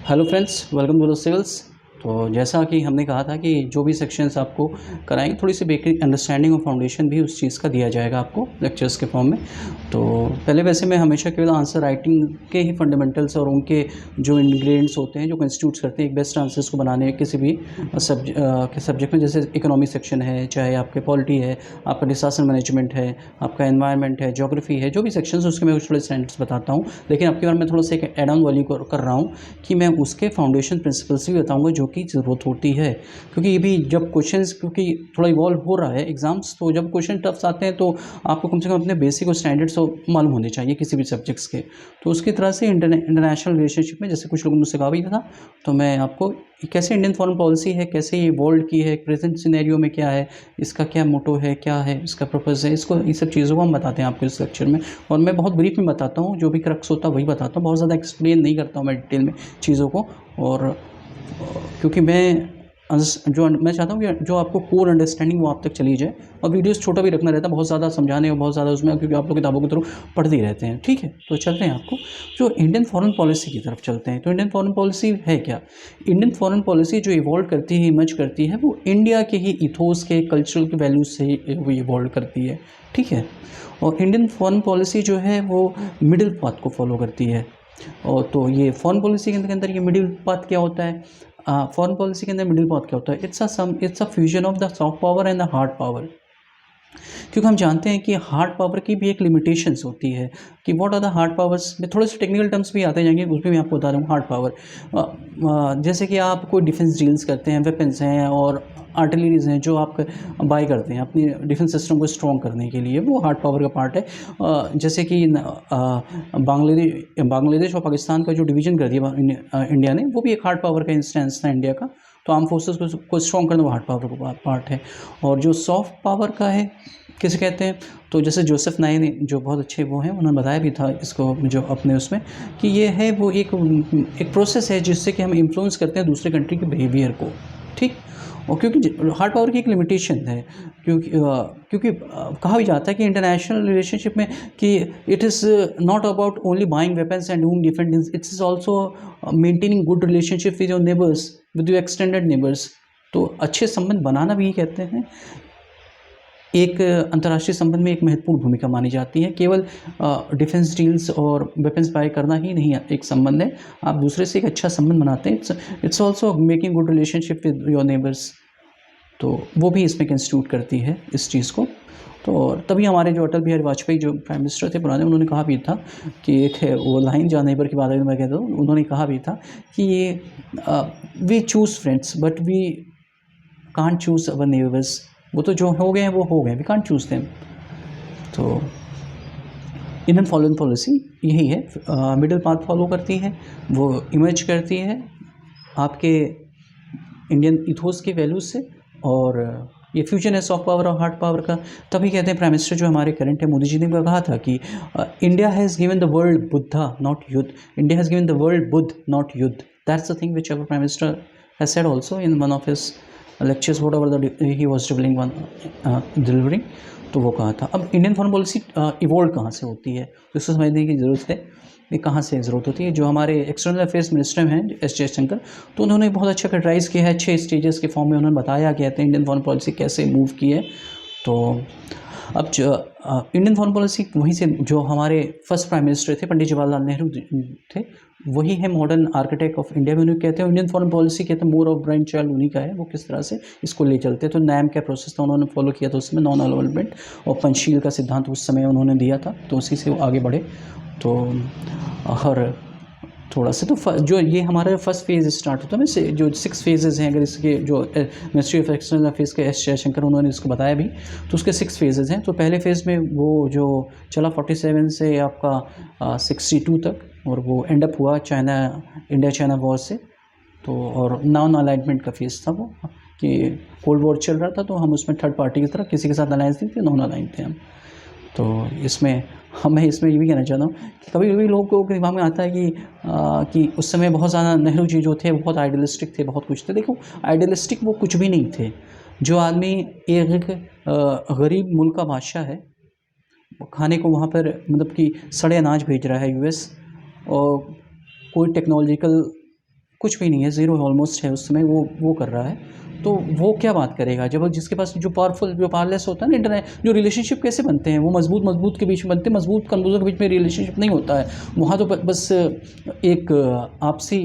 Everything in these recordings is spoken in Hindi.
Hello friends, welcome to the civils. तो जैसा कि हमने कहा था कि जो भी सेक्शंस आपको कराएंगे, थोड़ी सी बेसिक अंडरस्टैंडिंग और फाउंडेशन भी उस चीज़ का दिया जाएगा आपको लेक्चर्स के फॉर्म में। तो पहले वैसे मैं हमेशा केवल आंसर राइटिंग के ही फंडामेंटल्स और उनके जो इंग्रेडिएंट्स होते हैं जो कंस्टिट्यूट करते हैं एक बेस्ट आंसर्स को बनाने किसी भी सब्जेक्ट में, जैसे इकोनॉमी सेक्शन है, चाहे आपके पॉलिटी है, आपका डिसास्टर मैनेजमेंट है, आपका एनवायरनमेंट है, ज्योग्राफी है, जो भी सेक्शन है उसके मैं थोड़े स्टैंडर्ड्स बताता हूँ। लेकिन आपकी बार मैं थोड़ा सा एक एड ऑन वाली कर रहा हूँ कि मैं उसके फाउंडेशन प्रिंसिपल्स भी बताऊंगा जो की ज़रूरत होती है, क्योंकि ये भी जब क्वेश्चंस क्योंकि थोड़ा इवॉल्व हो रहा है एग्जाम्स, तो जब क्वेश्चन टफ्स आते हैं तो आपको कम से कम अपने बेसिक और स्टैंडर्ड्स तो मालूम होने चाहिए किसी भी सब्जेक्ट्स के। तो उसकी तरह से इंटरनेशनल रिलेशनशिप में जैसे कुछ लोगों ने मुझसे कहा भी था, तो मैं आपको कैसे इंडियन फॉरेन पॉलिसी है, कैसे ये वर्ल्ड की है, प्रेजेंट सिनेरियो में क्या है, इसका क्या मोटो है, क्या है इसका पर्पज़ है, इसको ये सब चीज़ों को हम बताते हैं आपको इस लेक्चर में। और मैं बहुत ब्रीफ में बताता हूँ, जो भी क्रक्स होता है वही बताता हूँ, बहुत ज़्यादा एक्सप्लेन नहीं करता हूँ मैं डिटेल में चीज़ों को। और क्योंकि जो मैं चाहता हूँ कि जो आपको कोर अंडरस्टैंडिंग वो आप तक चली जाए। और वीडियोस छोटा भी रखना रहता है, बहुत ज़्यादा समझाने और बहुत ज़्यादा उसमें, क्योंकि आप लोग किताबों के थ्रू पढ़ते ही रहते हैं। ठीक है, तो चलते हैं आपको जो इंडियन फॉरेन पॉलिसी की तरफ चलते हैं। तो इंडियन फॉरेन पॉलिसी है क्या? इंडियन फॉरेन पॉलिसी जो इवॉल्व करती है, इमर्ज करती है, वो इंडिया के ही इथोस के कल्चरल के वैल्यूज से ही वो इवॉल्व करती है। ठीक है, और इंडियन फॉरेन पॉलिसी जो है वो मिडिल पाथ को फॉलो करती है। और तो ये फॉरेन पॉलिसी के अंदर ये मिडिल पाथ क्या होता है? फॉरेन पॉलिसी के अंदर मिडिल पाथ क्या होता है? It's a fusion of the soft power and the hard power. क्योंकि हम जानते हैं कि हार्ड पावर की भी एक लिमिटेशंस होती है कि what are the hard powers में थोड़े से टेक्निकल टर्म्स भी आते जाएंगे, उसमें मैं आपको बता रहा हूँ। हार्ड पावर जैसे कि आप कोई डिफेंस डील्स करते हैं, वेपन्स हैं और आर्टिलरीज हैं जो आप बाई करते हैं अपनी डिफेंस सिस्टम को स्ट्रॉन्ग करने के लिए, वो हार्ड पावर का पार्ट है। जैसे कि बांग्लादेश और पाकिस्तान का जो डिवीज़न कर दिया इंडिया ने, वो भी एक हार्ड पावर का इंस्टेंस था इंडिया का। तो आर्म फोर्सेस को स्ट्रॉन्ग करना वो हार्ड पावर का पार्ट है। और जो सॉफ्ट पावर का है किसे कहते हैं? तो जैसे जोसेफ नाई ने, जो बहुत अच्छे वो हैं, उन्होंने बताया भी था इसको जो अपने उसमें, कि ये है वो एक प्रोसेस है जिससे कि हम इन्फ्लुएंस करते हैं दूसरे कंट्री के बिहेवियर को। ठीक, और क्योंकि हार्ड पावर की एक लिमिटेशन है, क्योंकि कहा भी जाता है कि इंटरनेशनल रिलेशनशिप में कि it is not about only buying weapons and doing defence, it's is also maintaining good relationship with your neighbours, with your extended neighbours. तो अच्छे संबंध बनाना भी कहते हैं एक अंतर्राष्ट्रीय संबंध में एक महत्वपूर्ण भूमिका मानी जाती है। केवल डिफेंस डील्स और वेपन्स बाय करना ही नहीं एक संबंध है, आप दूसरे से एक अच्छा संबंध बनाते हैं। It's also making good relationship with your neighbours. तो वो भी इसमें कंस्टिट्यूट करती है इस चीज़ को। तो तभी हमारे जो अटल बिहारी वाजपेयी जो प्राइम मिनिस्टर थे पुराने, उन्होंने कहा भी था कि एक है वो लाइन, जहाँ नेबर की बात है मैं कहता हूँ, उन्होंने कहा भी था कि ये we choose friends but we can't choose our neighbours. वो तो जो हो गए हैं वो हो गए, वी कांट चूज़ देम। तो इंडियन फॉरेन पॉलिसी यही है, मिडिल पाथ फॉलो करती है, वो इमर्ज करती है आपके इंडियन इथोस के वैल्यूज से। और ये फ्यूजन है सॉफ्ट पावर और हार्ड पावर का। तभी कहते हैं प्राइम मिनिस्टर जो हमारे करंट है मोदी जी ने कहा था कि India has given the world Buddha not युद्ध, India has given the world Buddha not युद्ध। That's the thing which our prime minister has said also in one of his lectures whatever he was delivering। तो वो कहा था। अब इंडियन फॉरेन पॉलिसी इवॉल्व कहाँ से होती है, तो इसको समझने की ज़रूरत है कि कहाँ से ज़रूरत होती है। जो हमारे एक्सटर्नल अफेयर्स मिनिस्टर हैं एस जयशंकर, तो उन्होंने बहुत अच्छा कैटेगराइज किया है, 6 स्टेजेस के फॉर्म में उन्होंने बताया गया था इंडियन फॉरेन पॉलिसी कैसे मूव की है। तो अब जो इंडियन फॉरेन पॉलिसी वहीं से, जो हमारे फर्स्ट प्राइम मिनिस्टर थे पंडित जवाहरलाल नेहरू थे, वही है मॉडर्न आर्किटेक्ट ऑफ इंडिया में। उन्हें कहते हैं इंडियन फॉरेन पॉलिसी, कहते हैं मोर ऑफ ब्रांड चाइल्ड उन्हीं का है, वो किस तरह से इसको ले चलते हैं। तो नैम क्या प्रोसेस था उन्होंने फॉलो किया था उसमें, नॉन अलाइनमेंट और पंचशील का सिद्धांत उस समय उन्होंने दिया था, तो उसी से वो आगे बढ़े। तो हर थोड़ा सा तो जो ये हमारा फर्स्ट फेज़ स्टार्ट होता है ना, से जो 6 फेजेज़ हैं, अगर इसके जो मिनिस्ट्री ऑफ एक्सटर्नल अफेयर्स के एस जयशंकर उन्होंने इसको बताया भी, तो उसके 6 फेजेज़ हैं। तो पहले फेज़ में वो जो चला 47 से आपका 62 तक, और वो एंड अप हुआ इंडिया चाइना वॉर से। तो और नॉन अलाइनमेंट का फेज़ था वो, कि कोल्ड वॉर चल रहा था तो हम उसमें थर्ड पार्टी की तरह किसी के साथ अलायंस नहीं थे, नॉन अलाइन थे हम। तो इसमें मैं इसमें ये भी कहना चाहता हूँ कि कभी कभी लोगों के दिमाग में आता है कि उस समय बहुत ज़्यादा नेहरू जी जो थे बहुत आइडियलिस्टिक थे, बहुत कुछ थे। देखो, आइडियलिस्टिक वो कुछ भी नहीं थे। जो आदमी एक गरीब मुल्क का बादशाह है, खाने को वहाँ पर मतलब कि सड़े अनाज भेज रहा है यूएस, और कोई टेक्नोलॉजिकल कुछ भी नहीं है, ज़ीरो ऑलमोस्ट है उस समय, वो कर रहा है। तो वो क्या बात करेगा जब जिसके पास जो पावरफुल, जो पावरलेस होता है ना, इंटरनेट जो रिलेशनशिप कैसे बनते हैं, वो मजबूत के बीच में बनते हैं, मजबूत कमज़ोर के बीच में रिलेशनशिप नहीं होता है। वहाँ तो बस एक आपसी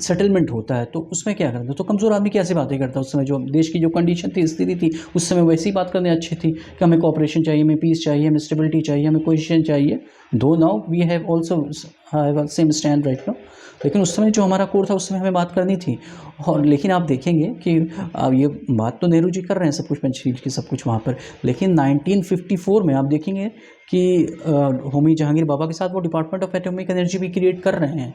सेटलमेंट होता है। तो उसमें क्या करता है, तो कमज़ोर आदमी कैसे बातें करता है उस समय, जो देश की जो कंडीशन थी, स्थिति थी उस समय, वैसी बात करने अच्छी थी कि हमें कोऑपरेशन चाहिए, हमें पीस चाहिए, हमें स्टेबिलिटी चाहिए, हमें कोहेशन चाहिए। Though now we have also have same stand right now, लेकिन उस समय जो हमारा कोर था उस समय हमें बात करनी थी। और लेकिन आप देखेंगे कि अब ये बात तो नेहरू जी कर रहे हैं सब कुछ, पंचशील की सब कुछ वहाँ पर, लेकिन 1954 में आप देखेंगे कि होमी जहांगीर बाबा के साथ वो डिपार्टमेंट ऑफ एटॉमिक एनर्जी भी क्रिएट कर रहे हैं।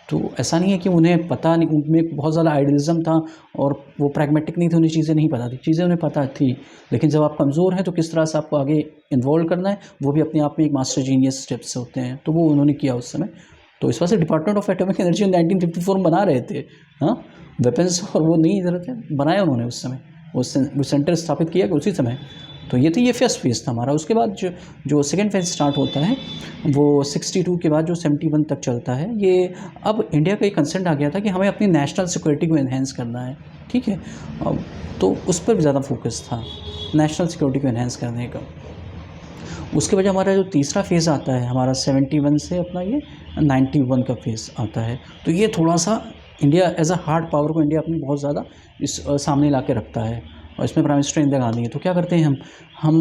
तो ऐसा नहीं है कि उन्हें पता नहीं, उनमें बहुत ज़्यादा आइडियलिज्म था और वो प्रैग्मेटिक नहीं थे, उन्हें चीज़ें नहीं पता थी, चीज़ें उन्हें पता थी। लेकिन जब आप कमज़ोर हैं तो किस तरह से आपको आगे इन्वॉल्व करना है, वो भी अपने आप में एक मास्टर जीनियस स्टेप्स होते हैं, तो वो उन्होंने किया उस समय। तो इस वजह से डिपार्टमेंट ऑफ एटॉमिक एनर्जी 1954 में बना रहे थे, हाँ, वेपन्स और वो नहीं ज़रूरत है, बनाया उन्होंने उस समय, वो सेंटर स्थापित किया उसी समय। तो ये थी, ये फर्स्ट फेज़ था हमारा। उसके बाद जो सेकेंड फेज़ स्टार्ट होता है वो 62 के बाद जो 71 तक चलता है। ये अब इंडिया का एक कंसेंट आ गया था कि हमें अपनी नेशनल सिक्योरिटी को एनहेंस करना है, ठीक है। अब तो उस पर ज़्यादा फोकस था, नेशनल सिक्योरिटी को एनहेंस करने का। उसके वजह हमारा जो तीसरा फेज़ आता है हमारा 71 से अपना ये 91 का फेज़ आता है। तो ये थोड़ा सा India as a hard power को इंडिया अपनी बहुत ज़्यादा इस सामने ला के रखता है, और इसमें प्राइम मिनिस्टर इंदिरा गांधी है। तो क्या करते हैं हम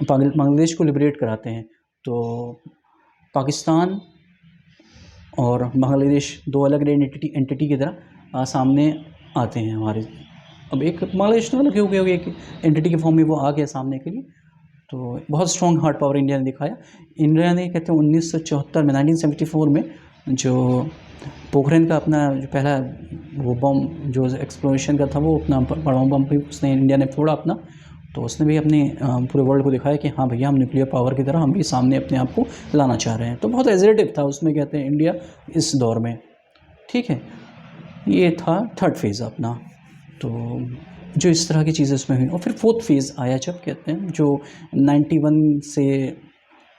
बांग्लादेश को लिबरेट कराते हैं। तो पाकिस्तान और बांग्लादेश दो अलग एंटिटी की तरह सामने आते हैं हमारे। अब एक बांग्लादेश तो अलग हो गया, एक एंटिटी के फॉर्म में वो आ गया सामने के लिए। तो बहुत स्ट्रॉन्ग हार्ड पावर इंडिया ने दिखाया। इंडिया ने कहते हैं 1974 में 1974 में जो पोखरण का अपना जो पहला वो बम जो एक्सप्लोरेशन का था, वो अपना परमाणु बम भी उसने इंडिया ने फोड़ा अपना। तो उसने भी अपने पूरे वर्ल्ड को दिखाया कि हाँ भैया, हम न्यूक्लियर पावर की तरह हम भी सामने अपने आप को लाना चाह रहे हैं। तो बहुत एजरेटिव था उसमें, कहते हैं इंडिया इस दौर में, ठीक है। ये था थर्ड फेज़ अपना। तो जो इस तरह की चीज़ें उसमें हुई, और फिर फोर्थ फेज़ आया जब कहते हैं जो 91 से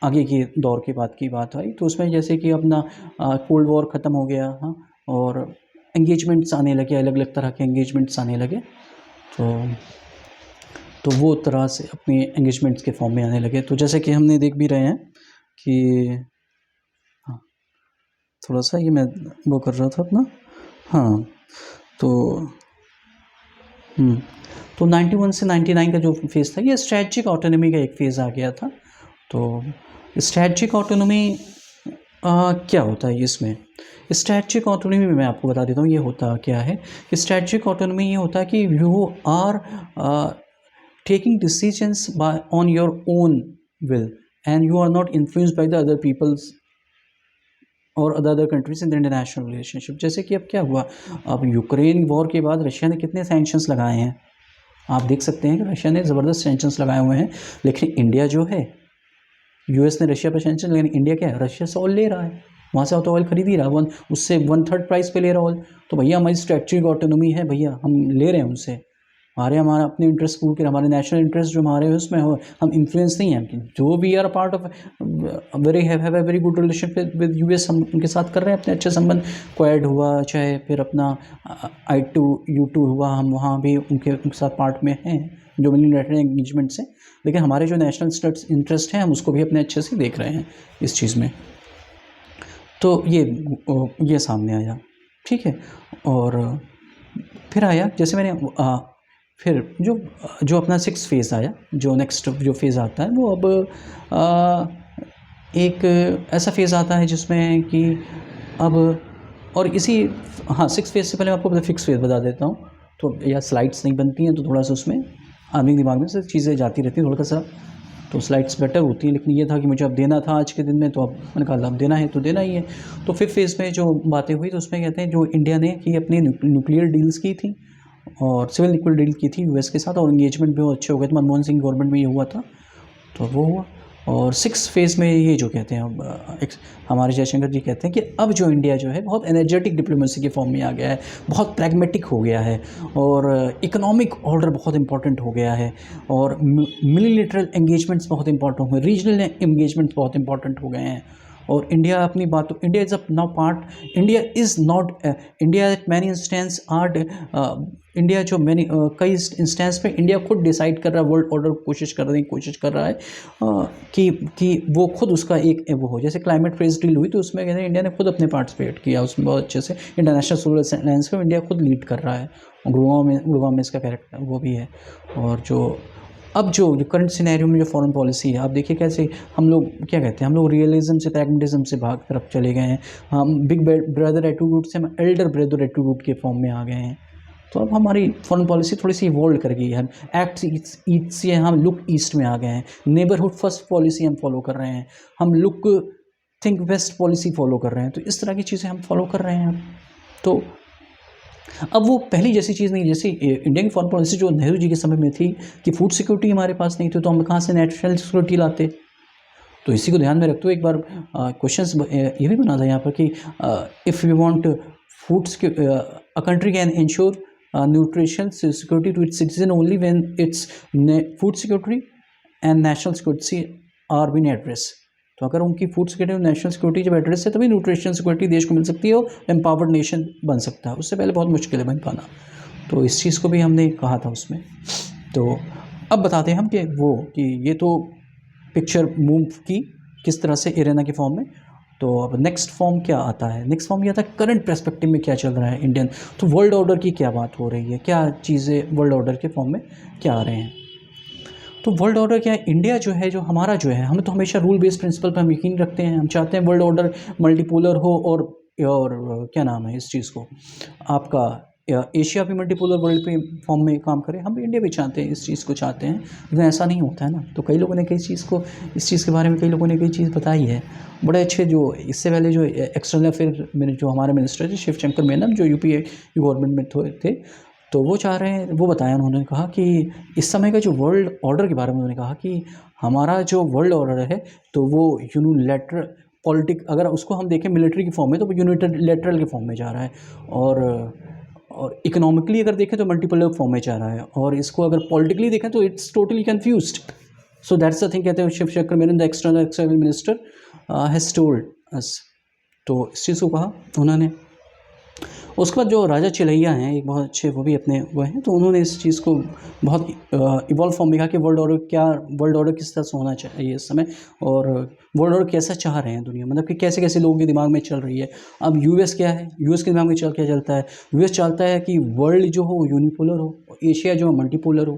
आगे के दौर के बाद की बात आई। तो उसमें जैसे कि अपना कोल्ड वॉर ख़त्म हो गया, हाँ, और एंगेजमेंट्स आने लगे, अलग अलग तरह के एंगेजमेंट्स आने लगे। तो वो तरह से अपने एंगेजमेंट्स के फॉर्म में आने लगे। तो जैसे कि हमने देख भी रहे हैं कि हाँ, थोड़ा सा ये मैं वो कर रहा था अपना, हाँ, तो 91 से 99 का जो फेज़ था, ये स्ट्रैटेजिक ऑटोनॉमी का एक फ़ेज़ आ गया था। तो स्ट्रैटेजिक ऑटोनॉमी क्या होता है इसमें? स्ट्रैटेजिक ऑटोनॉमी में मैं आपको बता देता हूँ ये होता क्या है। स्ट्रैटेजिक ऑटोनॉमी ये होता है कि you are taking decisions on your own will and you are not influenced by the other people's और other countries in the international relationship. जैसे कि अब क्या हुआ, अब यूक्रेन वॉर के बाद रशिया ने कितने सैंक्शंस लगाए हैं, आप देख सकते हैं कि रशिया ने ज़बरदस्त सैंक्शंस लगाए हुए हैं। लेकिन इंडिया जो है, यूएस ने रशिया पर सैंक्शन, लेकिन इंडिया क्या है, रशिया से ऑयल ले रहा है, वहाँ से तो ऑयल खरीद ही रहा है, उससे 1/3 प्राइस पे ले रहा ऑयल। तो भैया हमारी स्ट्रैटेजिक ऑटोनॉमी है, भैया हम ले रहे हैं उनसे, हमारा अपने इंटरेस्ट पूरे, हमारे नेशनल इंटरेस्ट जो हमारे उसमें हो, हम इन्फ्लुएंस नहीं हैं। जो we are part of have a very good relation with US, हम उनके साथ कर रहे हैं अपने अच्छे संबंध। क्वाड हुआ, चाहे फिर अपना I2U2 हुआ, हम वहाँ भी उनके साथ पार्ट में हैं जो मिलिटरी एंगेजमेंट से। लेकिन हमारे जो नेशनल इंटरेस्ट हैं, हम उसको भी अपने अच्छे से देख रहे हैं इस चीज़ में। तो ये सामने आया, ठीक है। और फिर आया, जैसे मैंने फिर जो अपना 6th फेज़ आया, जो नेक्स्ट जो फेज़ आता है वो अब एक ऐसा फेज़ आता है जिसमें कि अब और इसी 6th फेज़ से पहले मैं आपको फिक्स फेज़ बता देता हूँ। तो या स्लाइड्स नहीं बनती हैं तो थोड़ा सा उसमें आदमी दिमाग में से चीज़ें जाती रहती हैं थोड़ा सा, तो स्लाइड्स बेटर होती हैं। लेकिन ये था कि मुझे अब देना था आज के दिन में, तो अब मैंने कहा अब देना है तो देना ही है। तो 5th फेज़ में जो बातें हुई, तो उसमें कहते हैं जो इंडिया ने की अपनी न्यूक्लियर डील्स की थी और सिविल न्यूक्लियर डील की थी यूएस के साथ, और एंगेजमेंट भी बहुत अच्छे हो गए थे। मनमोहन सिंह गवर्नमेंट में ये हुआ था, तो वो हुआ। और 6th फेज़ में ये जो कहते हैं हमारे जयशंकर जी कहते हैं कि अब जो इंडिया जो है बहुत एनर्जेटिक डिप्लोमेसी के फॉर्म में आ गया है, बहुत प्रैग्मेटिक हो गया है, और इकोनॉमिक ऑर्डर बहुत इंपॉर्टेंट हो गया है, और मिलिटरी एंगेजमेंट्स बहुत इंपॉर्टेंट हो गए, रीजनल एंगेजमेंट्स बहुत इंपॉर्टेंट हो गए हैं। और इंडिया अपनी बातों, India is a now part, India is not, India at many instance are, India जो मैनी कई इंस्टेंस पे इंडिया खुद डिसाइड कर रहा है, वर्ल्ड ऑर्डर कोशिश कर रहा है कि वो खुद उसका एक वो हो। जैसे क्लाइमेट पेरिस डील हुई तो उसमें कहते हैं इंडिया ने खुद अपने पार्टिसिपेट किया उसमें बहुत अच्छे से। इंटरनेशनल सोलर अलायंस में इंडिया खुद लीड कर रहा है, और गुड़गांव में इसका कैरेक्टर वो भी है। और अब जो करंट सिनेरियो में जो फॉरेन पॉलिसी है, आप देखिए कैसे हम लोग क्या कहते हैं, हम लोग रियलिज्म से प्रैग्मेटिज्म से भाग तरफ चले गए हैं। हम बिग ब्रदर एटीट्यूड से हम एल्डर ब्रदर एटीट्यूड के फॉर्म में आ गए हैं। तो अब हमारी फॉरेन पॉलिसी थोड़ी सी इवॉल्व कर गई है। एक्ट ईस्ट से हम लुक ईस्ट में आ गए हैं। नेबरहुड फर्स्ट पॉलिसी हम फॉलो कर रहे हैं। हम look think west policy follow कर रहे हैं। तो इस तरह की चीज़ें हम फॉलो कर रहे हैं। तो अब वो पहली जैसी चीज़ नहीं, जैसे इंडिया की फॉरेन पॉलिसी जो नेहरू जी के समय में थी कि फूड सिक्योरिटी हमारे पास नहीं थी, तो हम कहाँ से नेशनल सिक्योरिटी लाते। तो इसी को ध्यान में रखते हुए एक बार क्वेश्चंस ये भी बना था यहाँ पर कि if you want food, a country can ensure nutrition security to its citizen only when its food security and national security are been address. तो अगर उनकी फूड सिक्योरिटी और नेशनल सिक्योरिटी जब एड्रेस है तभी न्यूट्रिशन सिक्योरिटी देश को मिल सकती है और एम्पावर्ड नेशन बन सकता है। उससे पहले बहुत मुश्किल है बन पाना। तो इस चीज़ को भी हमने कहा था उसमें। तो अब बताते हैं हम कि ये तो पिक्चर मूव की किस तरह से इरेना के फॉर्म में। तो अब नेक्स्ट फॉर्म क्या आता है, नेक्स्ट फॉर्म ये आता है करंट पर्सपेक्टिव में क्या चल रहा है इंडियन। तो वर्ल्ड ऑर्डर की क्या बात हो रही है, क्या चीज़ें वर्ल्ड ऑर्डर के फॉर्म में क्या आ रहे हैं। तो वर्ल्ड ऑर्डर क्या है, इंडिया जो है, जो हमारा जो है, हम तो हमेशा रूल बेस्ड प्रिंसिपल पर हम यकीन रखते हैं। हम चाहते हैं वर्ल्ड ऑर्डर मल्टीपोलर हो और क्या नाम है इस चीज़ को, आपका एशिया भी मल्टीपोलर वर्ल्ड पे फॉर्म में काम करे। हम इंडिया भी चाहते हैं, इस चीज़ को चाहते हैं, लेकिन ऐसा नहीं होता है ना। तो कई लोगों ने कई चीज़ को, इस चीज़ के बारे में कई लोगों ने कई चीज़ बताई है बड़े अच्छे। जो इससे पहले जो एक्सटर्नल अफेयर में जो हमारे मिनिस्टर थे शिवशंकर मेनन, जो यूपीए गवर्नमेंट में थे, तो वो चाह रहे हैं, वो बताया उन्होंने कहा कि इस समय का जो वर्ल्ड ऑर्डर के बारे में उन्होंने कहा कि हमारा जो वर्ल्ड ऑर्डर है तो वो यूनिलैटरल पॉलिटिक, अगर उसको हम देखें मिलिट्री की फॉर्म में तो वो यूनिलैटरल के फॉर्म में जा रहा है, और इकोनॉमिकली अगर देखें तो मल्टीपोलर फॉर्म में जा रहा है, और इसको अगर पॉलिटिकली देखें तो it's totally confused. So that's the thing, कहते हैं Shivshankar Menon the external minister has told us. तो इस चीज़ को कहा उन्होंने। उसके बाद जो राजा चिलैया हैं एक बहुत अच्छे, वो भी अपने वो हैं, तो उन्होंने इस चीज़ को बहुत इवॉल्व फॉर्म में कहा कि वर्ल्ड ऑर्डर किस तरह से होना चाहिए इस समय, और वर्ल्ड ऑर्डर कैसा चाह रहे हैं दुनिया, मतलब कि कैसे कैसे लोगों के दिमाग में चल रही है। अब यूएस क्या है, यूएस के दिमाग में क्या चलता है, यूएस चाहता है कि वर्ल्ड जो हो यूनिपोलर हो, एशिया जो है मल्टीपोलर हो।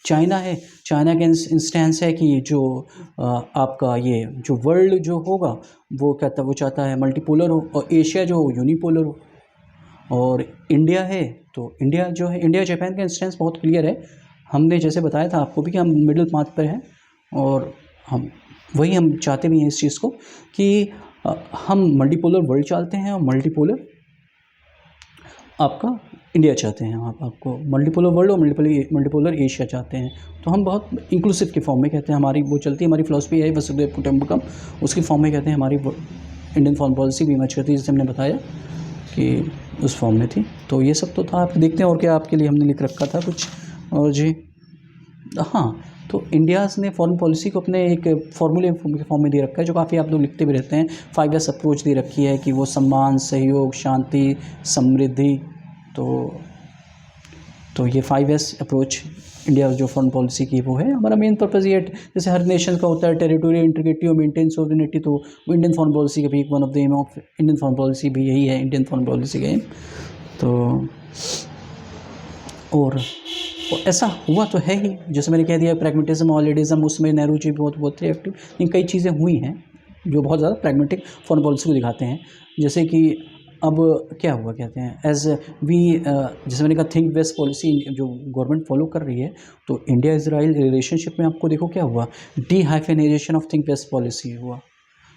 चाइना है, चाइना का इंस्टेंस है कि जो आपका ये जो वर्ल्ड जो होगा वो कहता, वो चाहता है मल्टीपोलर हो, और एशिया जो हो यूनिपोलर हो। और इंडिया है, तो इंडिया जो है, इंडिया जापान का इंस्टेंस बहुत क्लियर है। हमने जैसे बताया था आपको भी कि हम मिडिल पाथ पर हैं, और हम चाहते भी हैं इस चीज़ को कि हम मल्टीपोलर वर्ल्ड चाहते हैं, और मल्टीपोलर आपका इंडिया चाहते हैं। आपको मल्टीपोलर वर्ल्ड और मल्टीपोलर एशिया चाहते हैं। तो हम बहुत इंक्लूसिव के फॉर्म में कहते हैं, हमारी वो चलती है, हमारी फिलॉसफी है वसुधैव कुटुंबकम, उसकी फॉर्म में कहते हैं। हमारी इंडियन फॉरेन पॉलिसी भी इमर्ज करती है, जैसे हमने बताया कि उस फॉर्म में थी। तो ये सब तो था, आप देखते हैं और क्या आपके लिए हमने लिख रखा था कुछ। और जी हाँ, तो इंडियाज़ ने फॉरेन पॉलिसी को अपने एक फॉर्मूले के फॉर्म में दे रखा है, जो काफ़ी आप लोग लिखते भी रहते हैं। 5S अप्रोच दे रखी है कि वो सम्मान, सहयोग, शांति, समृद्धि। तो ये 5S अप्रोच इंडिया जो फॉरेन पॉलिसी की वो है। हमारा मेन पर्पज़ ये, जैसे हर नेशन का होता है टेरिटोरियल इंटीग्रिटी और मेंटेन सोवरेनिटी, तो वो इंडियन फॉरेन पॉलिसी का भी एक one of the aim of Indian foreign policy भी यही है, इंडियन फॉरेन पॉलिसी का एम। तो और ऐसा हुआ तो है ही, जैसे मैंने कह दिया प्रैग्मेटिज्म, हॉलीडेज़म, उसमें नेहरू जी बहुत थे एक्टिव। लेकिन कई चीज़ें हुई हैं जो बहुत ज़्यादा प्रैग्मेटिक फॉरेन पॉलिसी को दिखाते हैं। जैसे कि अब क्या हुआ, कहते हैं एज वी, जैसे मैंने कहा थिंक वेस्ट पॉलिसी जो गवर्नमेंट फॉलो कर रही है, तो इंडिया इजराइल रिलेशनशिप में आपको देखो क्या हुआ, डी-हाइफेनाइजेशन ऑफ थिंक वेस्ट पॉलिसी हुआ।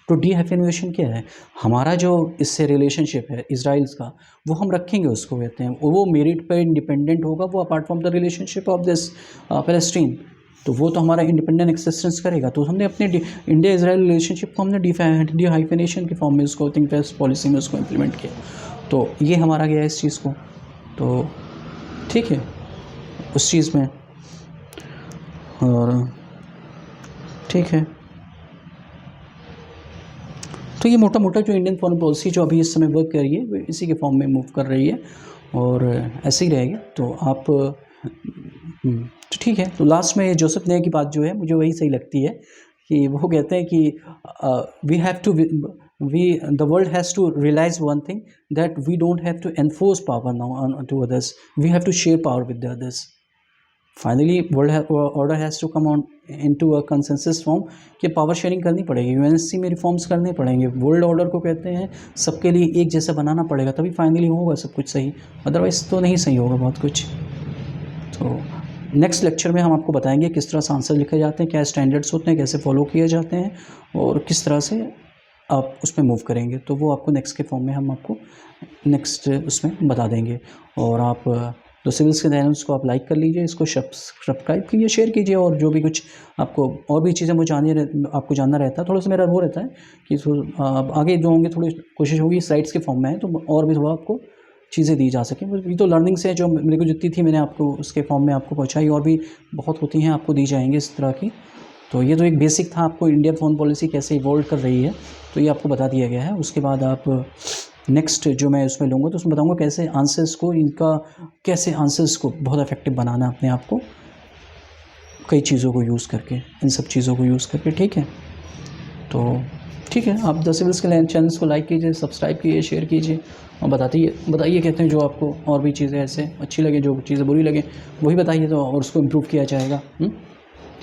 तो डी-हाइफेनाइजेशन क्या है, हमारा जो इससे रिलेशनशिप है इजराइल्स का, वो हम रखेंगे, उसको कहते हैं वो मेरिट पर इंडिपेंडेंट होगा, वो apart from the relationship of this Palestine. तो वो तो हमारा इंडिपेंडेंट एक्सिस्टेंस करेगा। तो हमने अपने इंडिया इजराइल रिलेशनशिप को हमने डी-हाइफेनेशन के फॉर्म में उसको थिंक वेस्ट पॉलिसी में उसको इम्प्लीमेंट किया। तो ये हमारा गया इस चीज़ को, तो ठीक है उस चीज़ में, और ठीक है। तो ये मोटा मोटा जो इंडियन फॉरेन पॉलिसी जो अभी इस समय वर्क कर रही है वो इसी के फॉर्म में मूव कर रही है और ऐसे ही रहेगी। तो आप तो ठीक है। तो लास्ट में जोसेफ ने की बात जो है मुझे वही सही लगती है कि वो कहते हैं कि the world has to realize one thing, that we don't have to enforce power now to others, we have to share power with the others. Finally world order has to come on into a consensus form कि पावर शेयरिंग करनी पड़ेगी, यूएनएससी में रिफॉर्म्स करने पड़ेंगे, वर्ल्ड ऑर्डर को कहते हैं सबके लिए एक जैसा बनाना पड़ेगा, तभी फाइनली होगा सब कुछ सही, अदरवाइज़ तो नहीं सही होगा बहुत कुछ। तो नेक्स्ट लेक्चर में हम आपको बताएंगे किस तरह से आंसर लिखे जाते हैं, क्या स्टैंडर्ड्स होते हैं, कैसे फॉलो किए जाते हैं और किस तरह से आप उसमें मूव करेंगे। तो वो आपको नेक्स्ट के फॉर्म में हम आपको नेक्स्ट उसमें बता देंगे। और आप जो सिविल्स के चैनल उसको आप लाइक कर लीजिए, इसको सब्सक्राइब कीजिए, शेयर कीजिए और जो भी कुछ आपको और भी चीज़ें मुझे आपको जानना रहता है, थोड़ा सा मेरा वो रहता है कि आगे जो होंगे थोड़ी कोशिश होगी स्लाइड्स के फॉर्म में है तो और भी थोड़ा आपको चीज़ें दी जा सकें। ये तो लर्निंग से जो मेरे को जितनी थी मैंने आपको उसके फॉर्म में आपको पहुँचाई, और भी बहुत होती हैं आपको दी जाएंगी इस तरह की। तो ये तो एक बेसिक था, आपको इंडियन फॉरेन पॉलिसी कैसे इवॉल्व कर रही है तो ये आपको बता दिया गया है। उसके बाद आप नेक्स्ट जो मैं उसमें लूँगा तो उसमें बताऊँगा कैसे आंसर्स को कैसे आंसर्स को बहुत इफेक्टिव बनाना अपने आप को कई चीज़ों को यूज़ करके, इन सब चीज़ों को यूज़ करके। ठीक है, तो ठीक है, आप द सिविल्स के चैनल्स को लाइक कीजिए, सब्सक्राइब कीजिए, शेयर कीजिए और बताइए कहते हैं जो आपको और भी चीज़ें ऐसे अच्छी लगे, जो चीज़ें बुरी लगे वही बताइए तो और उसको इम्प्रूव किया जाएगा।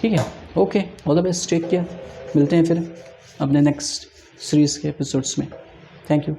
ठीक है, okay, all the best, take care, मिलते हैं फिर अपने नेक्स्ट सीरीज़ के एपिसोड्स में। Thank you.